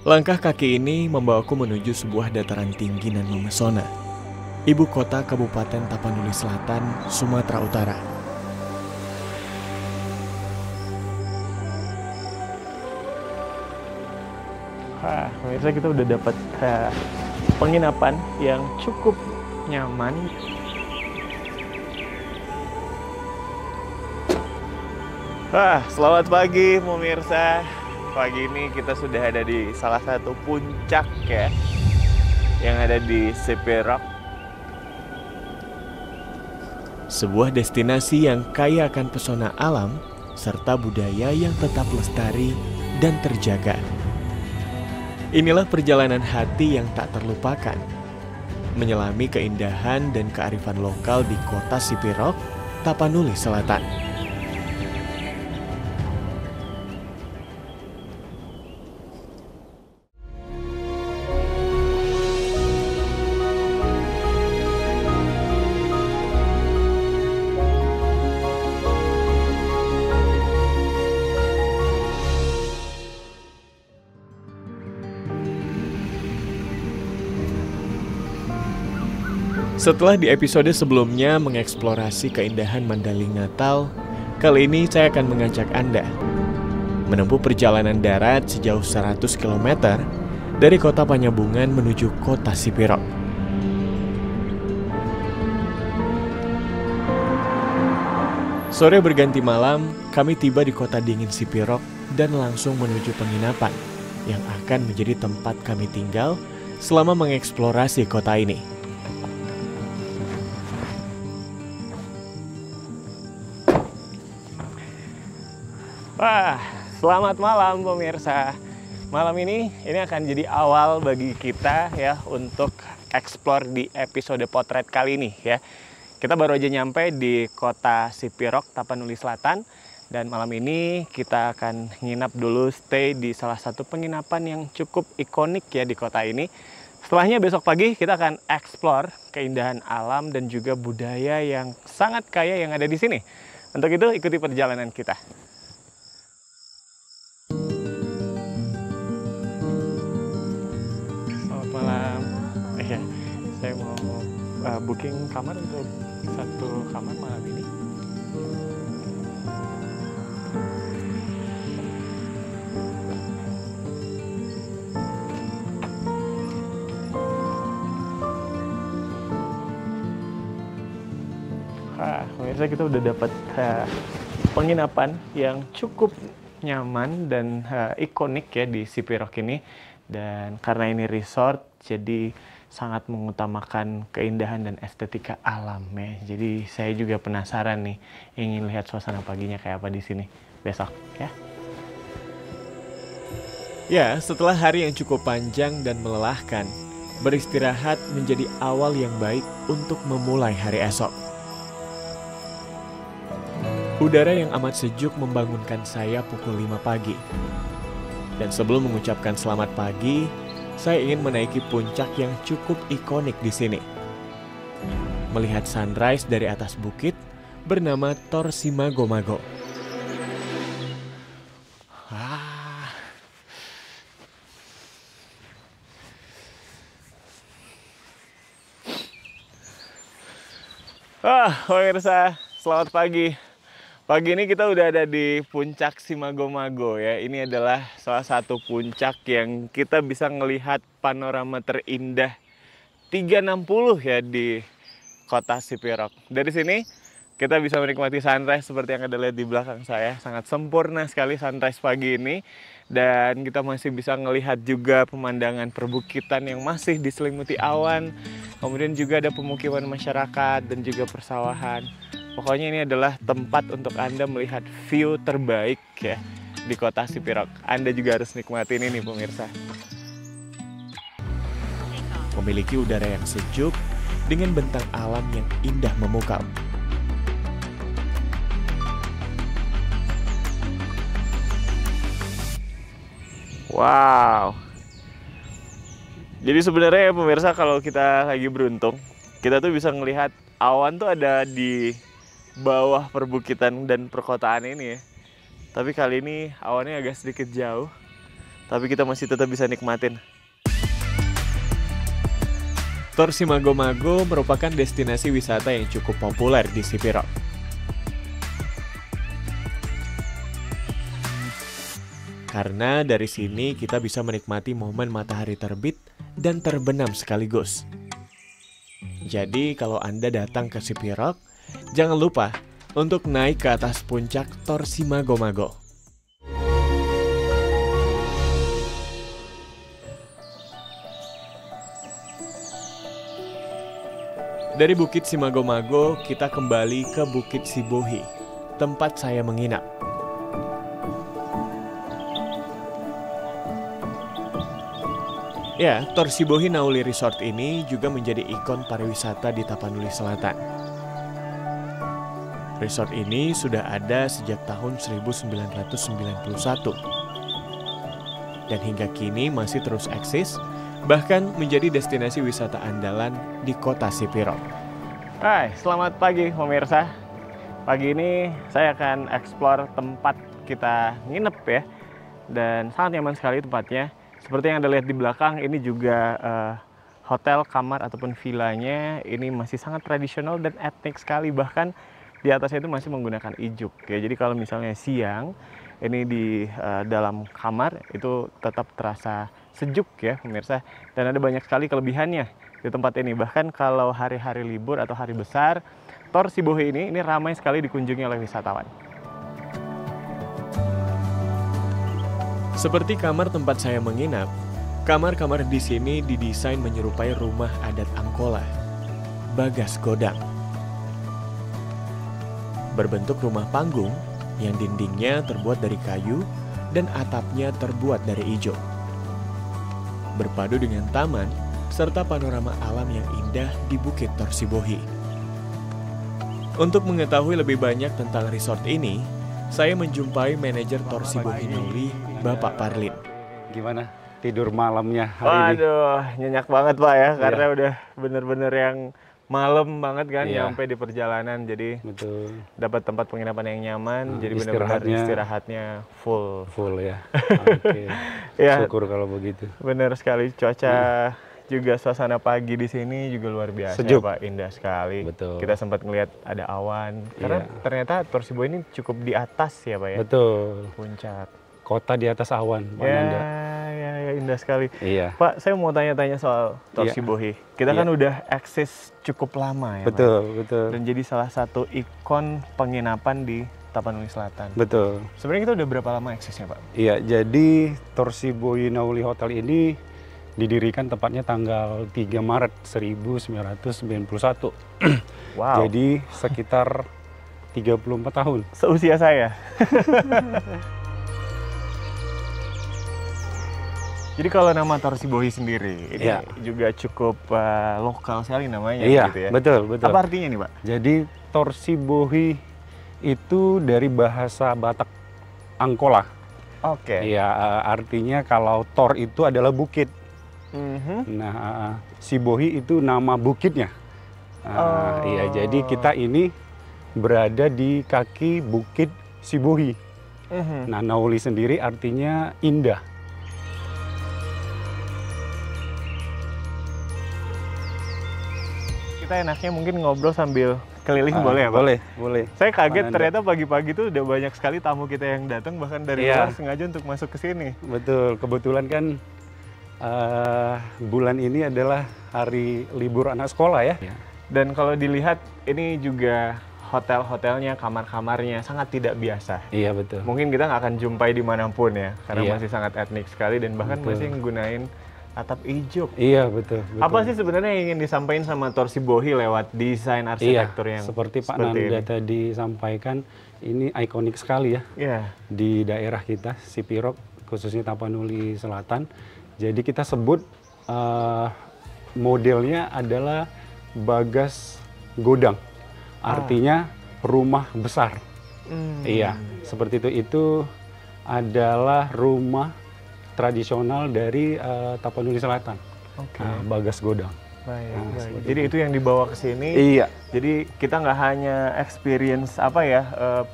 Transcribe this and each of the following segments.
Langkah kaki ini membawaku menuju sebuah dataran tinggi dan memesona. Ibu kota Kabupaten Tapanuli Selatan, Sumatera Utara. Pemirsa, kita udah dapat penginapan yang cukup nyaman. Selamat pagi pemirsa. Pagi ini kita sudah ada di salah satu puncak ya, yang ada di CP Rock. Sebuah destinasi yang kaya akan pesona alam serta budaya yang tetap lestari dan terjaga. Inilah perjalanan hati yang tak terlupakan, menyelami keindahan dan kearifan lokal di kota CP Rock, Tapanuli Selatan. Setelah di episode sebelumnya mengeksplorasi keindahan Mandaling Natal, kali ini saya akan mengajak Anda menempuh perjalanan darat sejauh 100 km dari kota Panyabungan menuju kota CP Rock. Sore berganti malam, kami tiba di kota dingin CP Rock dan langsung menuju penginapan yang akan menjadi tempat kami tinggal selama mengeksplorasi kota ini. Selamat malam pemirsa. Malam ini akan jadi awal bagi kita ya untuk explore di episode potret kali ini ya. Kita baru aja nyampe di kota CP Rock, Tapanuli Selatan, dan malam ini kita akan nginap dulu, stay di salah satu penginapan yang cukup ikonik ya di kota ini. Setelahnya besok pagi kita akan explore keindahan alam dan juga budaya yang sangat kaya yang ada di sini. Untuk itu ikuti perjalanan kita. Saya mau booking kamar untuk satu kamar malam ini. Pemirsa, kita udah dapat penginapan yang cukup nyaman dan ikonik ya di CP Rock ini. Dan karena ini resort, jadi sangat mengutamakan keindahan dan estetika alam ya. Jadi saya juga penasaran nih, ingin lihat suasana paginya kayak apa di sini besok ya. Ya, setelah hari yang cukup panjang dan melelahkan, beristirahat menjadi awal yang baik untuk memulai hari esok. Udara yang amat sejuk membangunkan saya pukul 5 pagi. Dan sebelum mengucapkan selamat pagi, saya ingin menaiki puncak yang cukup ikonik di sini. Melihat sunrise dari atas bukit bernama Tor Simagomago. Pemirsa, selamat pagi. Pagi ini kita udah ada di puncak Simagomago ya. Ini adalah salah satu puncak yang kita bisa melihat panorama terindah 360 ya di kota CP Rock. Dari sini kita bisa menikmati sunrise seperti yang Anda lihat di belakang saya. Sangat sempurna sekali sunrise pagi ini. Dan kita masih bisa melihat juga pemandangan perbukitan yang masih diselimuti awan. Kemudian juga ada pemukiman masyarakat dan juga persawahan. Pokoknya ini adalah tempat untuk Anda melihat view terbaik ya di kota CP Rock. Anda juga harus nikmatin ini pemirsa. Memiliki udara yang sejuk dengan bentang alam yang indah memukau. Wow. Jadi sebenarnya ya pemirsa, kalau kita lagi beruntung, kita tuh bisa ngelihat awan tuh ada di bawah perbukitan dan perkotaan ini ya. Tapi kali ini awannya agak sedikit jauh. tapi kita masih tetap bisa nikmatin. Tor Simago-Mago merupakan destinasi wisata yang cukup populer di Sipiro. Karena dari sini kita bisa menikmati momen matahari terbit dan terbenam sekaligus. Jadi kalau Anda datang ke Sipiro, jangan lupa untuk naik ke atas puncak Tor Simago-Mago. Dari Bukit Simago-Mago, kita kembali ke Bukit Sibohi, tempat saya menginap. Ya, Tor Sibohi Nauli Resort ini juga menjadi ikon pariwisata di Tapanuli Selatan. Resort ini sudah ada sejak tahun 1991. Dan hingga kini masih terus eksis, bahkan menjadi destinasi wisata andalan di kota Sipiro. Hai, selamat pagi pemirsa. Pagi ini saya akan eksplor tempat kita nginep ya. Dan sangat nyaman sekali tempatnya. Seperti yang Anda lihat di belakang, ini juga hotel, kamar, ataupun villanya. Ini masih sangat tradisional dan etnik sekali. Bahkan di atasnya itu masih menggunakan ijuk. Ya, jadi kalau misalnya siang, ini di dalam kamar itu tetap terasa sejuk ya pemirsa. Dan ada banyak sekali kelebihannya di tempat ini. Bahkan kalau hari-hari libur atau hari besar, Tor Sibohi ini ramai sekali dikunjungi oleh wisatawan. Seperti kamar tempat saya menginap, kamar-kamar di sini didesain menyerupai rumah adat Angkola, Bagas Godang. Berbentuk rumah panggung yang dindingnya terbuat dari kayu dan atapnya terbuat dari ijo. Berpadu dengan taman serta panorama alam yang indah di Bukit Tor Sibohi. Untuk mengetahui lebih banyak tentang resort ini, saya menjumpai manajer Tor Sibohi Nauli, Bapak Parlin. Gimana tidur malamnya hari ini? Waduh, nyenyak banget Pak ya, karena udah bener-bener yang malam banget kan, nyampe di perjalanan. Jadi betul, dapat tempat penginapan yang nyaman, jadi benar-benar istirahatnya full ya. Oke. Ya, syukur kalau begitu. Benar sekali, cuaca juga suasana pagi di sini juga luar biasa. Sejuk. Pak, indah sekali. Betul. Kita sempat ngelihat ada awan, karena ternyata Tor Sibohi ini cukup di atas ya Pak ya. Betul. Puncak. Kota di atas awan, Pak Nanda. Ya, indah sekali. Iya. Pak, saya mau tanya-tanya soal Tor Sibohi. Kita kan udah eksis cukup lama ya, betul, Pak. Betul. Dan jadi salah satu ikon penginapan di Tapanuli Selatan. Betul. Sebenarnya kita udah berapa lama eksisnya, Pak? Iya, jadi Tor Sibohi Nauli Hotel ini didirikan tepatnya tanggal 3 Maret 1991. Wow. Jadi sekitar 34 tahun. Seusia saya. Jadi kalau nama Tor Sibohi sendiri, ini juga cukup lokal sekali namanya gitu ya? Betul. Apa artinya nih Pak? Jadi Tor Sibohi itu dari bahasa Batak Angkola. Oke. Iya, artinya kalau Tor itu adalah bukit. Nah, Sibohi itu nama bukitnya. Iya, jadi kita ini berada di kaki Bukit Sibohi. Nah, Nauli sendiri artinya indah. Kita enaknya mungkin ngobrol sambil keliling boleh ya Pak? Boleh. Saya kaget ternyata pagi-pagi tuh udah banyak sekali tamu kita yang datang bahkan dari luar sengaja untuk masuk ke sini. Betul, kebetulan kan bulan ini adalah hari libur anak sekolah ya. Dan kalau dilihat ini juga hotel-hotelnya, kamar-kamarnya sangat tidak biasa. Iya betul. Mungkin kita nggak akan jumpai dimanapun ya, karena masih sangat etnik sekali dan bahkan masih menggunakan atap ijuk. Iya betul. Apa sih sebenarnya yang ingin disampaikan sama Tor Sibohi lewat desain arsitektur yang seperti Pak Nanda tadi sampaikan, ini ikonik sekali ya di daerah kita Sipiro, khususnya Tapanuli Selatan. Jadi kita sebut modelnya adalah Bagas Godang, artinya rumah besar. Iya, seperti itu. Itu adalah rumah tradisional dari Tapanuli Selatan, Bagas Godang. Baik. Jadi itu yang dibawa ke sini. Iya. Jadi kita nggak hanya experience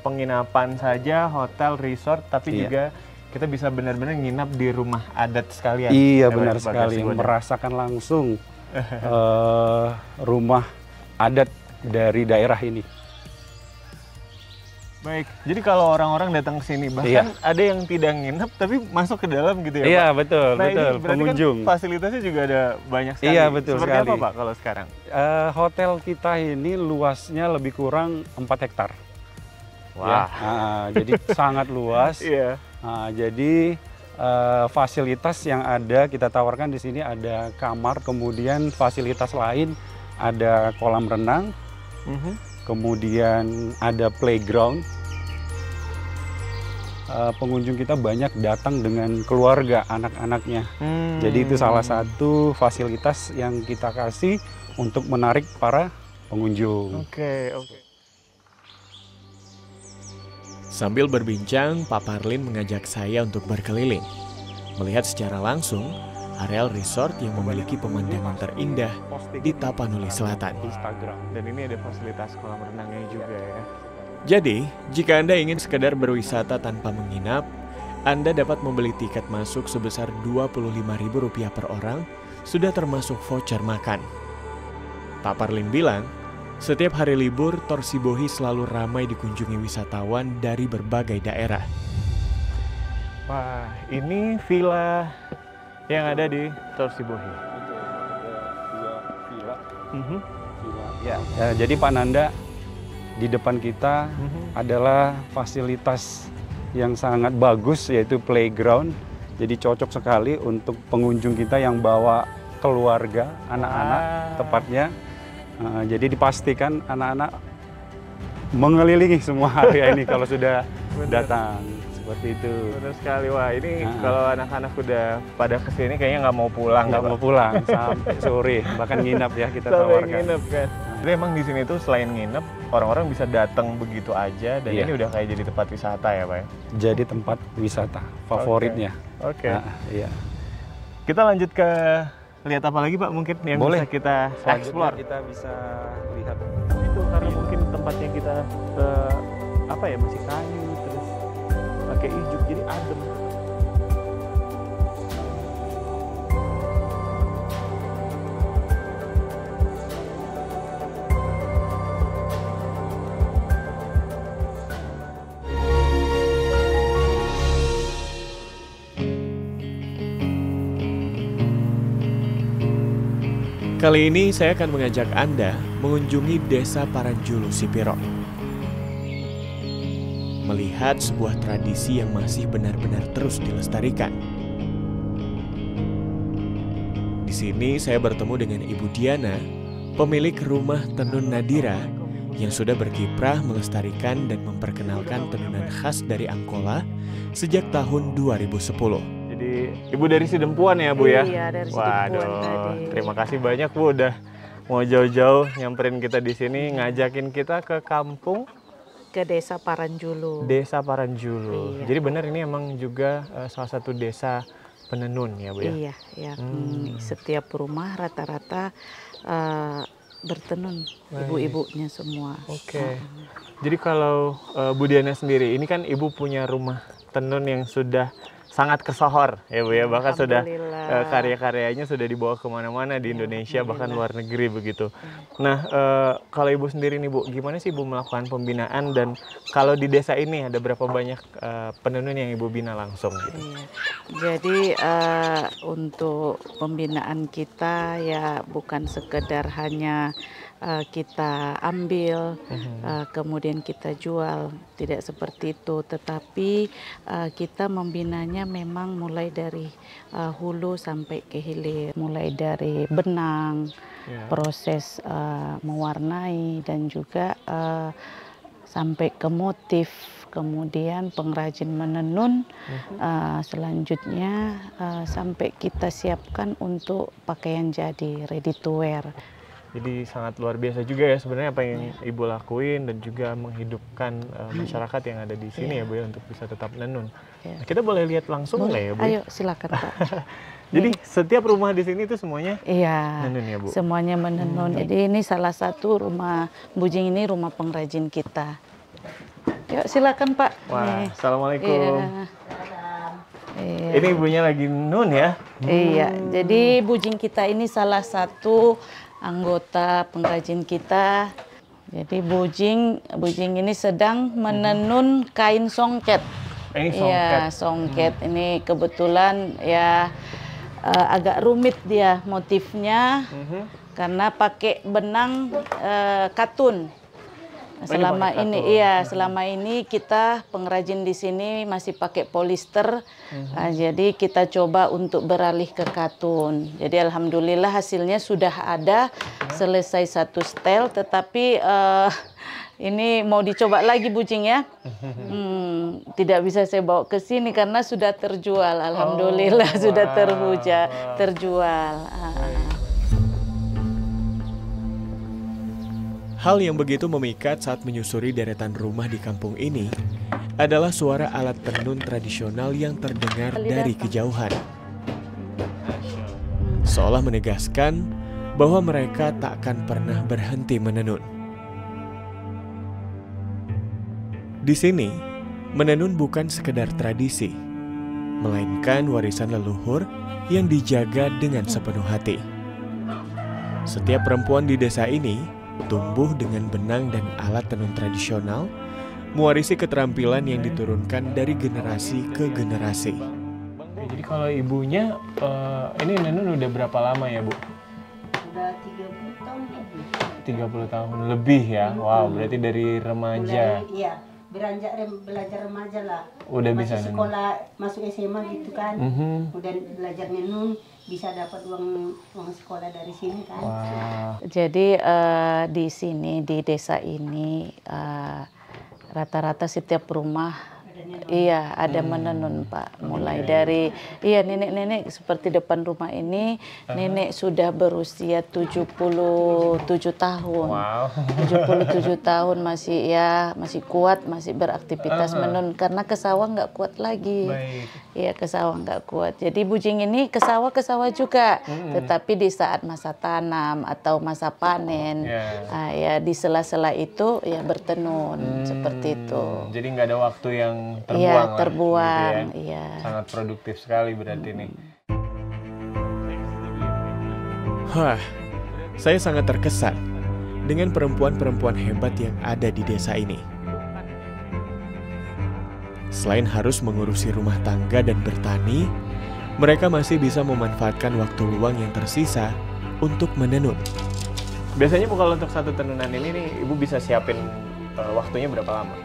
penginapan saja, hotel, resort, tapi juga kita bisa benar-benar nginap di rumah adat sekalian. Iya, benar sekali, merasakan langsung rumah adat dari daerah ini. Baik, jadi kalau orang-orang datang ke sini, bahkan ada yang tidak nginep tapi masuk ke dalam gitu ya, Pak? Iya, betul, Nah, betul. ini berarti Pengunjung. kan fasilitasnya juga ada banyak sekali. Iya, betul Seperti sekali. apa, Pak, kalau sekarang? Hotel kita ini luasnya lebih kurang 4 hektar. Wah. Jadi sangat luas. Iya. Jadi fasilitas yang ada kita tawarkan di sini ada kamar, kemudian fasilitas lain ada kolam renang, kemudian ada playground. Pengunjung kita banyak datang dengan keluarga, anak-anaknya. Jadi itu salah satu fasilitas yang kita kasih untuk menarik para pengunjung. Oke. Sambil berbincang, Pak Parlin mengajak saya untuk berkeliling, melihat secara langsung areal resort yang memiliki pemandangan terindah di Tapanuli Selatan. Dan ini ada fasilitas kolam renangnya juga ya. Jadi, jika Anda ingin sekedar berwisata tanpa menginap, Anda dapat membeli tiket masuk sebesar Rp25.000 per orang, sudah termasuk voucher makan. Pak Parlin bilang, setiap hari libur, Tor Sibohi selalu ramai dikunjungi wisatawan dari berbagai daerah. Wah, ini villa yang ada di Tor Sibohi. Ya, jadi Pak Nanda, di depan kita adalah fasilitas yang sangat bagus, yaitu playground. Jadi cocok sekali untuk pengunjung kita yang bawa keluarga, anak-anak tepatnya. Jadi dipastikan anak-anak mengelilingi semua area ini kalau sudah datang. Seperti itu. Benar sekali. Wah, ini kalau anak-anak udah pada kesini kayaknya nggak mau pulang. Nggak mau pulang sampai sore, bahkan nginap ya kita tawarkan. Nginep kan. Jadi emang di sini tuh selain nginep, orang-orang bisa datang begitu aja dan ini udah kayak jadi tempat wisata ya, Pak? Jadi tempat wisata favoritnya. Oke. Iya. Kita lanjut ke lihat apa lagi, Pak, mungkin yang boleh bisa kita explore. Kita bisa lihat itu karena mungkin tempatnya kita masih kayu terus pakai ijuk jadi adem. Kali ini saya akan mengajak Anda mengunjungi Desa Paranjulu Sipiro. Melihat sebuah tradisi yang masih benar-benar terus dilestarikan. Di sini saya bertemu dengan Ibu Diana, pemilik rumah tenun Nadira yang sudah berkiprah melestarikan dan memperkenalkan tenunan khas dari Angkola sejak tahun 2010. Jadi Ibu dari Sidempuan ya, Bu ya? Iya, dari Sidempuan tadi. Terima kasih banyak, Bu, udah mau jauh-jauh nyamperin kita di sini, ngajakin kita ke kampung. Ke Desa Paranjulu. Desa Paranjulu. Iya. Jadi benar ini emang juga salah satu desa penenun ya, Bu ya? Iya, ya. Setiap rumah rata-rata bertenun, ibu-ibunya semua. Oke. Jadi kalau Bu Diana sendiri, ini kan Ibu punya rumah tenun yang sudah sangat kesohor ya, Bu ya, bahkan sudah karya-karyanya sudah dibawa kemana-mana di Indonesia bahkan luar negeri begitu. Nah, kalau Ibu sendiri nih, Bu, gimana sih Ibu melakukan pembinaan dan kalau di desa ini ada berapa banyak penenun yang Ibu bina langsung gitu? Iya. Jadi untuk pembinaan kita ya bukan sekedar hanya kita ambil, kemudian kita jual, tidak seperti itu, tetapi kita membinanya memang mulai dari hulu sampai ke hilir, mulai dari benang, proses mewarnai dan juga sampai ke motif, kemudian pengrajin menenun, selanjutnya sampai kita siapkan untuk pakaian jadi, ready to wear. Jadi sangat luar biasa juga ya sebenarnya apa yang Ibu lakuin dan juga menghidupkan masyarakat yang ada di sini ya, Bu ya, untuk bisa tetap menenun. Nah, kita boleh lihat langsung nggak ya, Bu? Ayo silakan, Pak. Jadi setiap rumah di sini itu semuanya menenun ya, Bu? Semuanya menenun. Jadi ini salah satu rumah Bujing, ini rumah pengrajin kita. Yuk silakan, Pak. Wah, nih. Assalamualaikum. Iya. Iya. Ini ibunya lagi nun ya? Iya, jadi bujing kita ini salah satu anggota pengrajin kita. Jadi bujing ini sedang menenun kain songket. Ini songket. Iya, songket. Ini kebetulan ya agak rumit dia motifnya karena pakai benang katun. Selama ini kita pengrajin di sini masih pakai polister, jadi kita coba untuk beralih ke katun. Jadi alhamdulillah hasilnya sudah ada, selesai satu setel, tetapi ini mau dicoba lagi bujing ya. Tidak bisa saya bawa ke sini karena sudah terjual, alhamdulillah sudah terjual. Hal yang begitu memikat saat menyusuri deretan rumah di kampung ini adalah suara alat tenun tradisional yang terdengar dari kejauhan. Seolah menegaskan bahwa mereka tak akan pernah berhenti menenun. Di sini, menenun bukan sekedar tradisi, melainkan warisan leluhur yang dijaga dengan sepenuh hati. Setiap perempuan di desa ini tumbuh dengan benang dan alat tenun tradisional, mewarisi keterampilan yang diturunkan dari generasi ke generasi. Jadi kalau ibunya, ini nenun udah berapa lama ya Bu? Udah 30 tahun lebih. 30 tahun lebih ya? Wow, berarti dari remaja. Iya, beranjak belajar remaja lah. Udah bisa nenun. Sekolah, masuk SMA gitu kan. Udah belajar nenun, bisa dapat uang sekolah dari sini kan. Wow. Jadi di sini di desa ini rata-rata setiap rumah ada menenun Pak. Mulai dari nenek-nenek seperti depan rumah ini, nenek sudah berusia 77 tahun. Wow. 77 tahun masih kuat, masih beraktivitas menenun karena ke sawah nggak kuat lagi. Iya, ke sawah nggak kuat. Jadi bujing ini ke sawah juga. Tetapi di saat masa tanam atau masa panen, ya di sela-sela itu ya bertenun seperti itu. Jadi nggak ada waktu yang terbuang. Iya, lah, terbuang. gitu ya. Iya. Sangat produktif sekali berarti nih. Wah, saya sangat terkesan dengan perempuan-perempuan hebat yang ada di desa ini. Selain harus mengurusi rumah tangga dan bertani, mereka masih bisa memanfaatkan waktu luang yang tersisa untuk menenun. Biasanya Bu kalau untuk satu tenunan ini nih, Ibu bisa siapin waktunya berapa lama?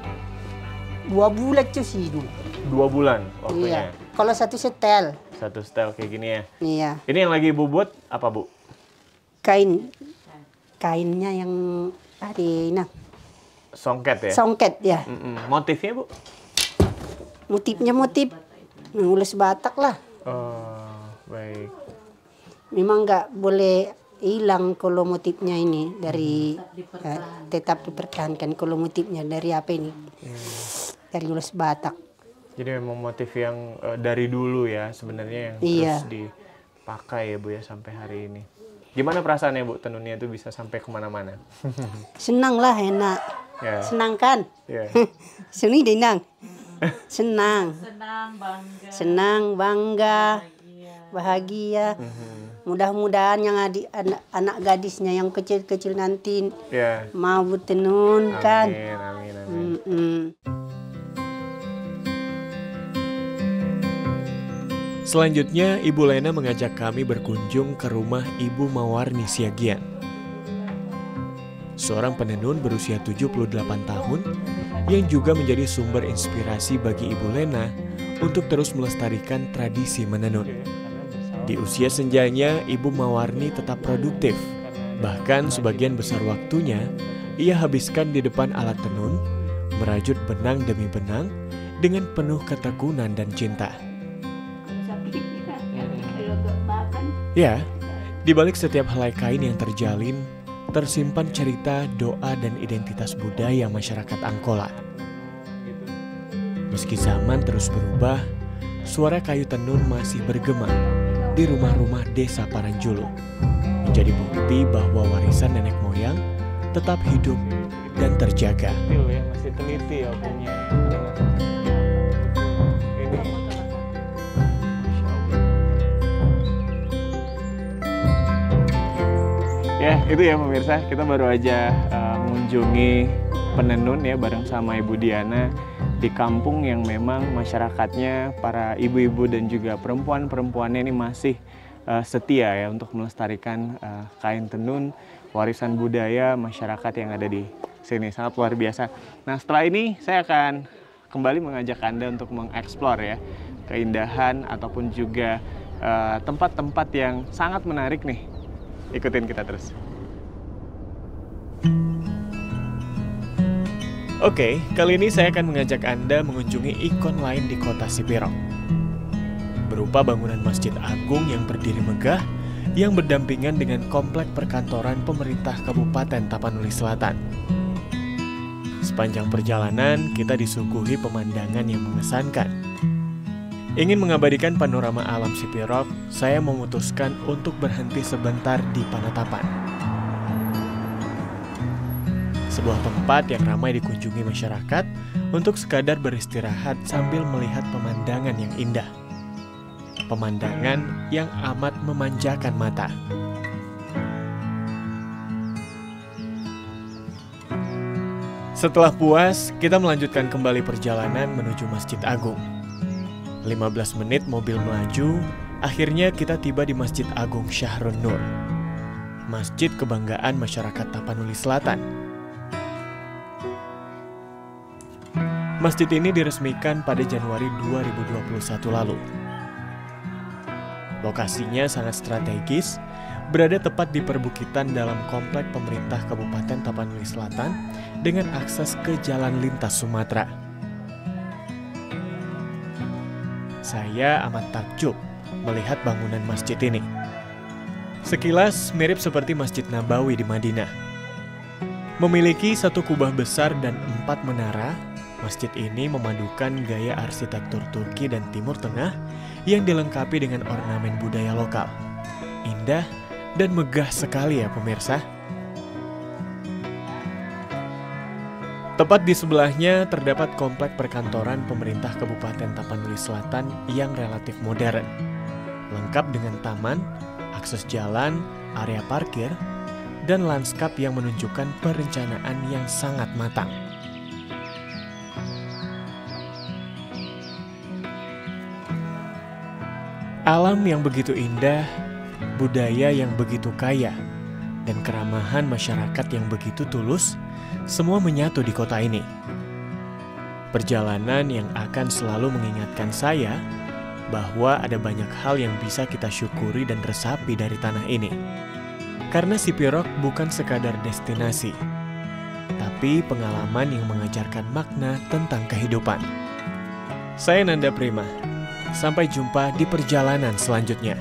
2 bulan tuh sih dulu. 2 bulan waktunya? Iya, kalau satu setel. Satu setel kayak gini ya? Iya. Ini yang lagi Ibu buat apa Bu? Kainnya yang ada Songket ya? songket ya. Motifnya Bu? Motifnya motif ules Batak lah. Oh, baik. Memang nggak boleh hilang kalau motifnya ini dari tetap dipertahankan kalau motifnya dari apa ini? Dari ules Batak. Jadi memang motif yang dari dulu ya sebenarnya yang terus dipakai ya Bu ya sampai hari ini. Gimana perasaannya Bu tenunnya itu bisa sampai kemana-mana? Senang lah, enak. Ya. Senang kan? Ya. Seni dinang. Senang. Senang, bangga, bahagia. Mudah-mudahan yang anak gadisnya yang kecil-kecil nanti mau bertenun kan. Amin. Selanjutnya, Ibu Lena mengajak kami berkunjung ke rumah Ibu Mawarni Siagian. Seorang penenun berusia 78 tahun yang juga menjadi sumber inspirasi bagi Ibu Lena untuk terus melestarikan tradisi menenun. Di usia senjanya, Ibu Mawarni tetap produktif. Bahkan sebagian besar waktunya, ia habiskan di depan alat tenun, merajut benang demi benang dengan penuh ketekunan dan cinta. Ya, di balik setiap helai kain yang terjalin, tersimpan cerita, doa, dan identitas budaya masyarakat Angkola. Meski zaman terus berubah, suara kayu tenun masih bergema di rumah-rumah desa Paranjulu, menjadi bukti bahwa warisan nenek moyang tetap hidup dan terjaga. Masih teliti ya punya. Ini Ya, itu ya pemirsa, kita baru aja mengunjungi Penenun ya bareng sama Ibu Diana di kampung yang memang masyarakatnya, para ibu-ibu dan juga perempuan-perempuannya ini masih setia ya untuk melestarikan kain tenun, warisan budaya masyarakat yang ada di sini. Sangat luar biasa. Nah, setelah ini saya akan kembali mengajak Anda untuk mengeksplor ya keindahan ataupun juga tempat-tempat yang sangat menarik nih. Ikutin kita terus. Oke, kali ini saya akan mengajak Anda mengunjungi ikon lain di kota Sipirok. Berupa bangunan Masjid Agung yang berdiri megah, yang berdampingan dengan komplek perkantoran pemerintah Kabupaten Tapanuli Selatan. Sepanjang perjalanan, kita disuguhi pemandangan yang mengesankan. Ingin mengabadikan panorama alam Sipirok, saya memutuskan untuk berhenti sebentar di Panatapan. Sebuah tempat yang ramai dikunjungi masyarakat untuk sekadar beristirahat sambil melihat pemandangan yang indah. Pemandangan yang amat memanjakan mata. Setelah puas, kita melanjutkan kembali perjalanan menuju Masjid Agung. 15 menit mobil melaju, akhirnya kita tiba di Masjid Agung Syahrun Nur, masjid kebanggaan masyarakat Tapanuli Selatan. Masjid ini diresmikan pada Januari 2021 lalu. Lokasinya sangat strategis, berada tepat di perbukitan dalam komplek pemerintah Kabupaten Tapanuli Selatan dengan akses ke jalan lintas Sumatera. Saya amat takjub melihat bangunan masjid ini. Sekilas mirip seperti Masjid Nabawi di Madinah. Memiliki satu kubah besar dan 4 menara, masjid ini memadukan gaya arsitektur Turki dan Timur Tengah yang dilengkapi dengan ornamen budaya lokal. Indah dan megah sekali ya pemirsa. Tepat di sebelahnya terdapat komplek perkantoran pemerintah Kabupaten Tapanuli Selatan yang relatif modern. Lengkap dengan taman, akses jalan, area parkir, dan lanskap yang menunjukkan perencanaan yang sangat matang. Alam yang begitu indah, budaya yang begitu kaya, dan keramahan masyarakat yang begitu tulus, semua menyatu di kota ini. Perjalanan yang akan selalu mengingatkan saya bahwa ada banyak hal yang bisa kita syukuri dan resapi dari tanah ini. Karena Sipirok bukan sekadar destinasi, tapi pengalaman yang mengajarkan makna tentang kehidupan. Saya Nanda Prima, sampai jumpa di perjalanan selanjutnya.